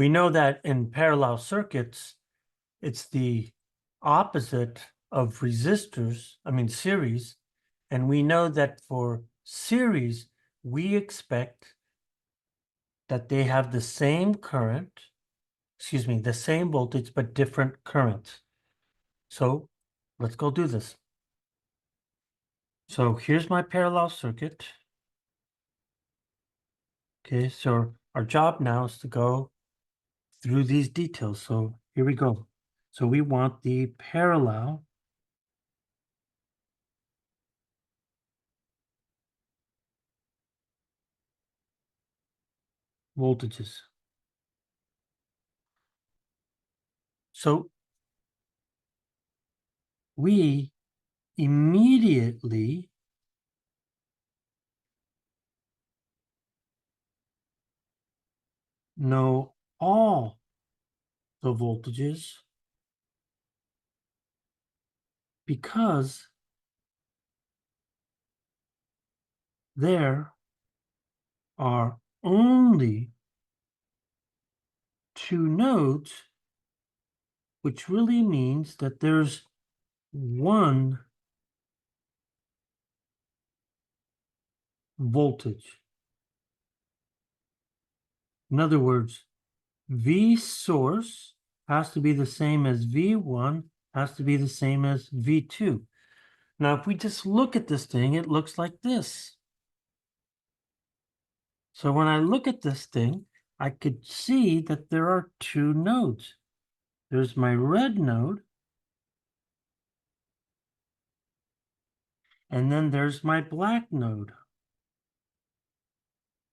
We know that in parallel circuits, it's the opposite of resistors, series. And we know that for series, we expect that they have the same current, the same voltage, but different currents. So let's go do this. So here's my parallel circuit. Okay, so our job now is to go through these details. So here we go. So we want the parallel voltages. So we immediately know all the voltages because there are only two nodes, which really means that there's one voltage. In other words, V source has to be the same as V1, has to be the same as V2. Now, if we just look at this thing, it looks like this. So when I look at this thing, I could see that there are two nodes. There's my red node, and then there's my black node.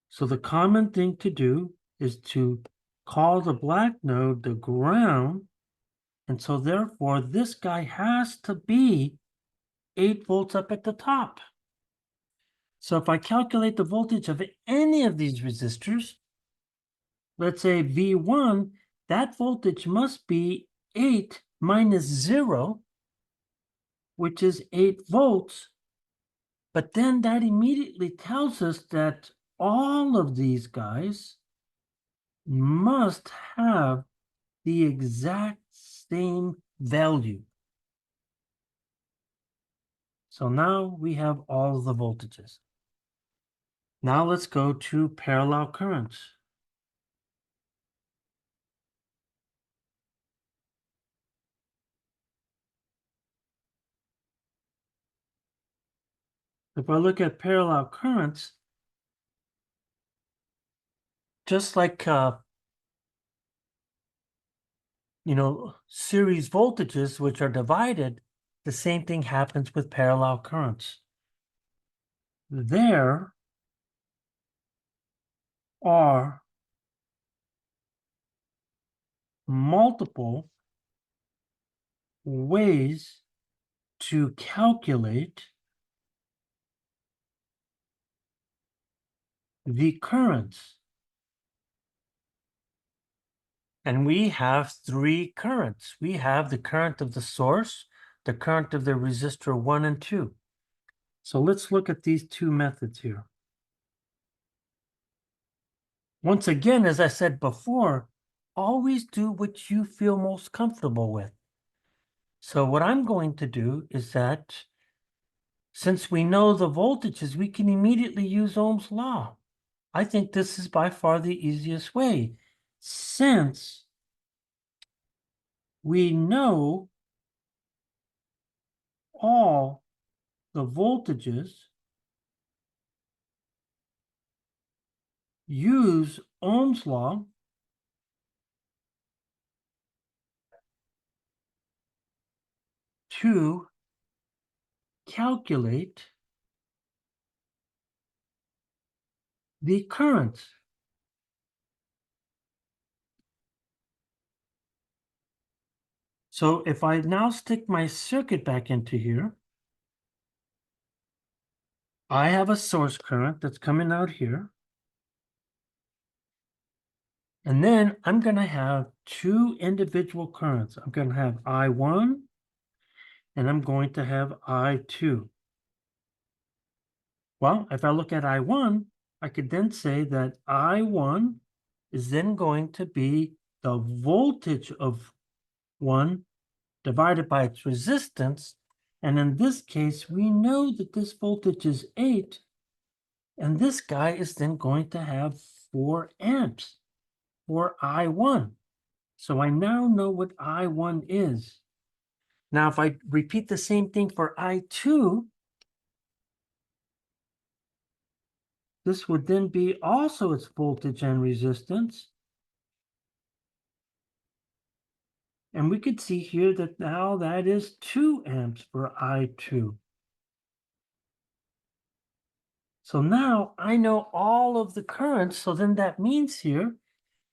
So the common thing to do is to call the black node the ground, and so therefore this guy has to be 8 volts up at the top. So if I calculate the voltage of any of these resistors, let's say V1, that voltage must be 8 minus 0, which is 8 volts. But then that immediately tells us that all of these guys must have the exact same value. So now we have all the voltages. Now let's go to parallel currents. If I look at parallel currents, just like series voltages, which are divided, the same thing happens with parallel currents. There are multiple ways to calculate the currents. And we have three currents. We have the current of the source, the current of the resistor 1 and 2. So let's look at these two methods here. Once again, as I said before, always do what you feel most comfortable with. So what I'm going to do is that since we know the voltages, we can immediately use Ohm's law. I think this is by far the easiest way, since we know all the voltages, use Ohm's law to calculate the currents. So if I now stick my circuit back into here, I have a source current that's coming out here. And then I'm going to have two individual currents. I'm going to have I1 and I'm going to have I2. Well, if I look at I1, I could then say that I1 is then going to be the voltage of 1 divided by its resistance. And in this case, we know that this voltage is 8. And this guy is then going to have 4 amps for I1. So I now know what I1 is. Now, if I repeat the same thing for I2, this would then be also its voltage and resistance. And we could see here that now that is 2 amps for I2. So now I know all of the currents. So then that means here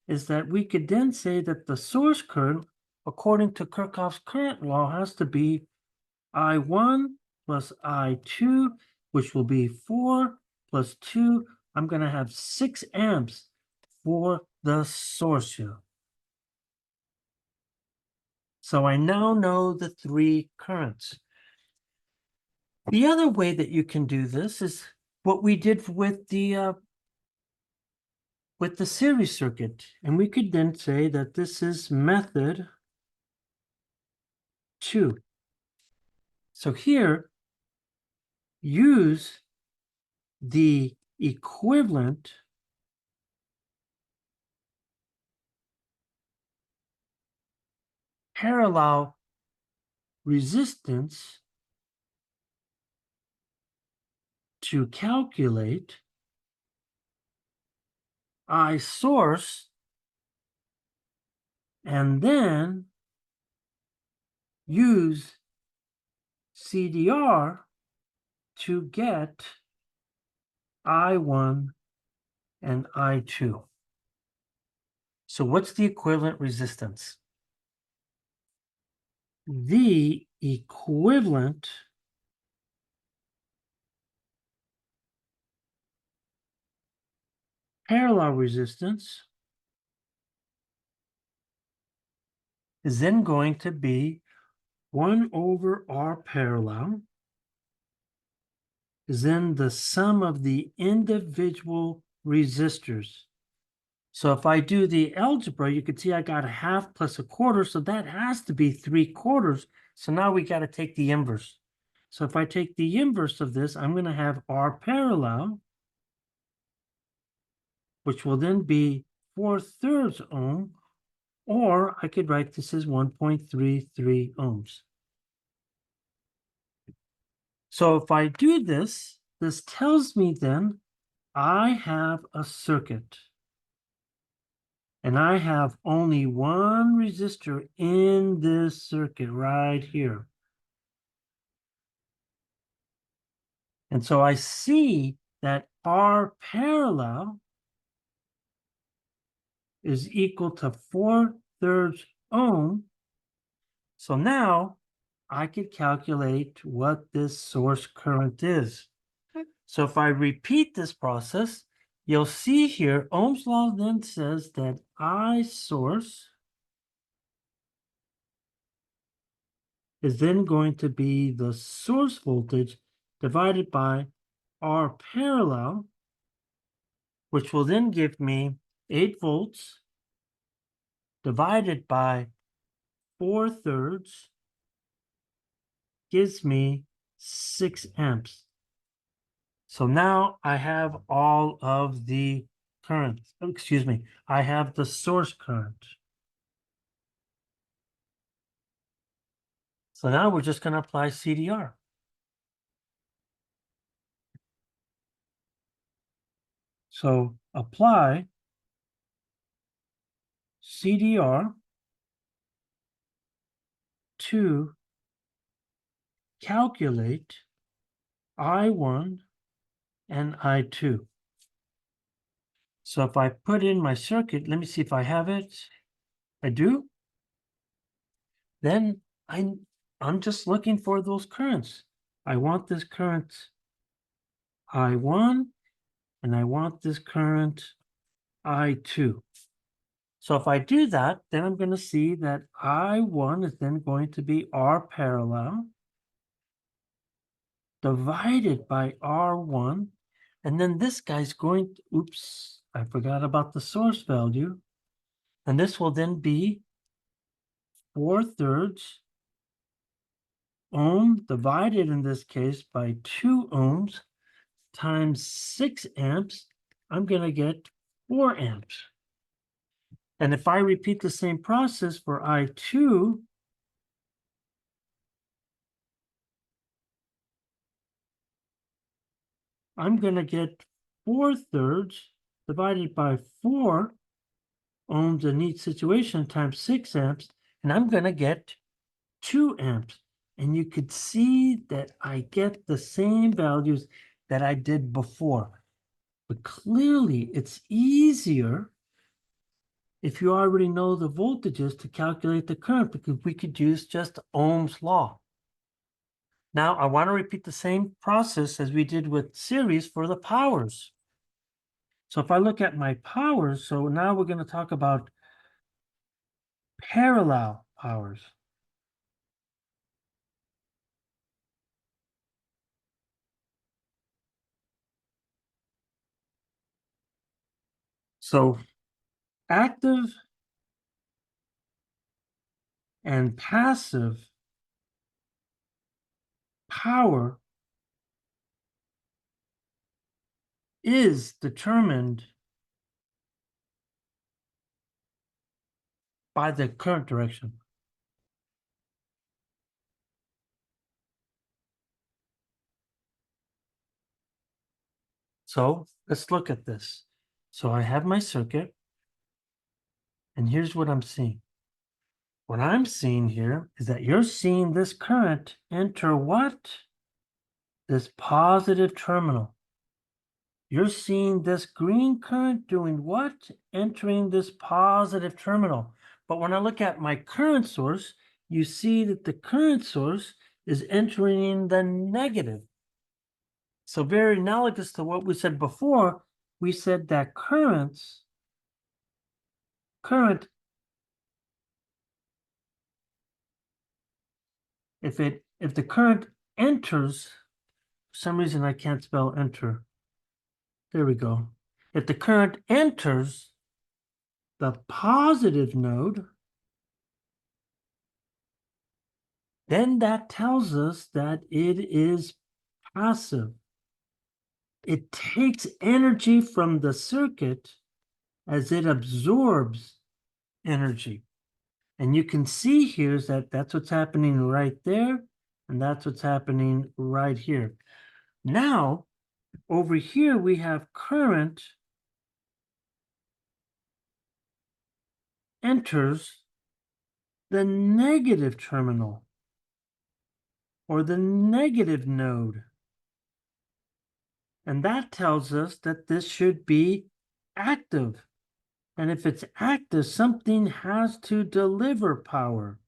is that we could then say that the source current, according to Kirchhoff's current law, has to be I1 plus I2, which will be 4 plus 2. I'm going to have 6 amps for the source here. So I now know the 3 currents. The other way that you can do this is what we did with the series circuit. And we could then say that this is method 2. So here, use the equivalent parallel resistance to calculate I source, and then use CDR to get I1 and I2. So what's the equivalent resistance? The equivalent parallel resistance is then going to be 1 over R parallel is then the sum of the individual resistors. So if I do the algebra, you can see I got a half plus a quarter, so that has to be 3/4. So now we got to take the inverse. So if I take the inverse of this, I'm going to have R parallel, which will then be 4/3 ohm, or I could write this as 1.33 ohms. So if I do this, this tells me then I have a circuit. And I have only one resistor in this circuit right here. And so I see that R parallel is equal to 4/3 ohm. So now I could calculate what this source current is. So if I repeat this process, you'll see here, Ohm's law then says that I source is then going to be the source voltage divided by R parallel, which will then give me 8 volts divided by 4/3 gives me 6 amps. So now I have all of the current. Oh, excuse me, I have the source current. So now we're just going to apply CDR. So apply CDR to calculate I1 and I2. So if I put in my circuit, let me see if I have it. I do. Then I'm just looking for those currents. I want this current I1 and I want this current I2. So if I do that, then I'm going to see that I1 is then going to be R parallel divided by R1. And then this guy's going to, oops, I forgot about the source value. And this will then be 4/3 ohm divided in this case by 2 ohms times 6 amps. I'm going to get 4 amps. And if I repeat the same process for I2, I'm going to get 4/3 divided by 4 ohms in each situation times 6 amps, and I'm going to get 2 amps. And you could see that I get the same values that I did before. But clearly, it's easier if you already know the voltages to calculate the current, because we could use just Ohm's law. Now, I want to repeat the same process as we did with series for the powers. So if I look at my powers, so now we're going to talk about parallel powers. So active and passive power is determined by the current direction. So let's look at this. So I have my circuit, and here's what I'm seeing. What I'm seeing here is that you're seeing this current enter what? This positive terminal. You're seeing this green current doing what? Entering this positive terminal. But when I look at my current source, you see that the current source is entering the negative. So very analogous to what we said before, we said that current, if the current enters, for some reason I can't spell enter. There we go. If the current enters the positive node, then that tells us that it is passive. It takes energy from the circuit as it absorbs energy. And you can see here is that that's what's happening right there, and that's what's happening right here. Now, over here we have current enters the negative terminal or the negative node. And that tells us that this should be active. And if it's active, something has to deliver power.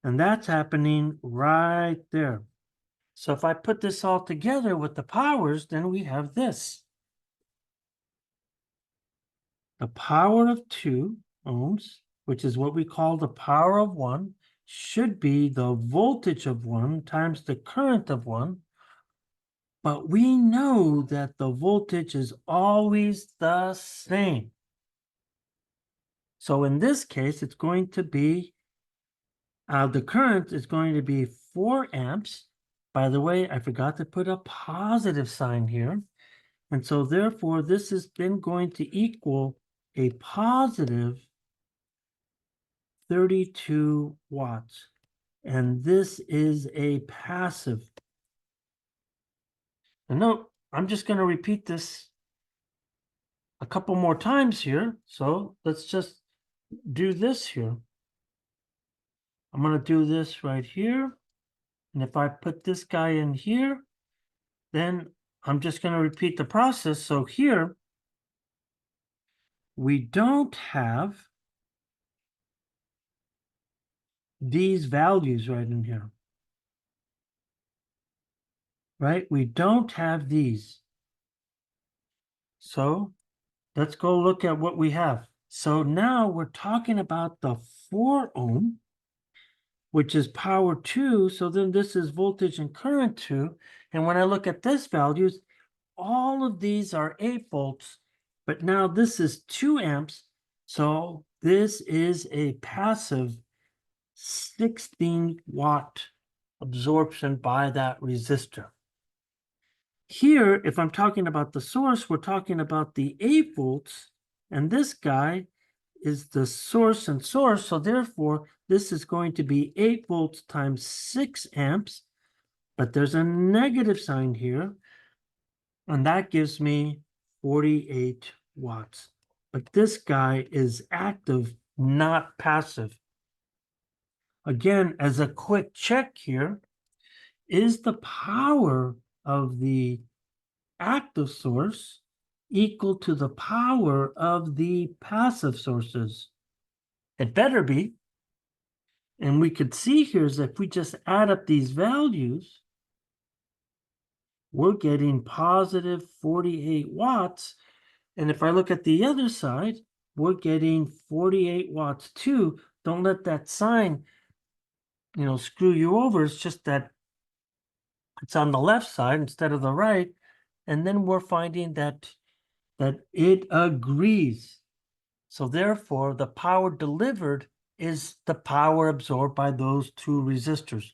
And that's happening right there. So if I put this all together with the powers, then we have this. The power of 2 ohms, which is what we call the power of 1, should be the voltage of 1 times the current of 1. But we know that the voltage is always the same. So in this case, it's going to be, the current is going to be 4 amps. By the way, I forgot to put a positive sign here. And so therefore, this is then going to equal a positive 32 watts. And this is a passive. And note, I'm just going to repeat this a couple more times here. So let's just do this here. I'm going to do this right here. And if I put this guy in here, then I'm just going to repeat the process. So here, we don't have these values right in here. Right? We don't have these. So let's go look at what we have. So now we're talking about the 4 ohm, which is power 2. So then this is voltage and current 2. And when I look at this values, all of these are 8 volts, but now this is 2 amps. So this is a passive 16-watt absorption by that resistor. Here, if I'm talking about the source, we're talking about the 8 volts, and this guy is the source and source. So therefore, this is going to be 8 volts times 6 amps, but there's a negative sign here, and that gives me 48 watts. But this guy is active, not passive. Again, as a quick check here, is the power of the active source equal to the power of the passive sources? It better be. And we could see here is if we just add up these values, we're getting positive 48 watts. And if I look at the other side, we're getting 48 watts too. Don't let that sign, screw you over. It's just that it's on the left side instead of the right. And then we're finding that it agrees. So therefore, the power delivered is the power absorbed by those two resistors.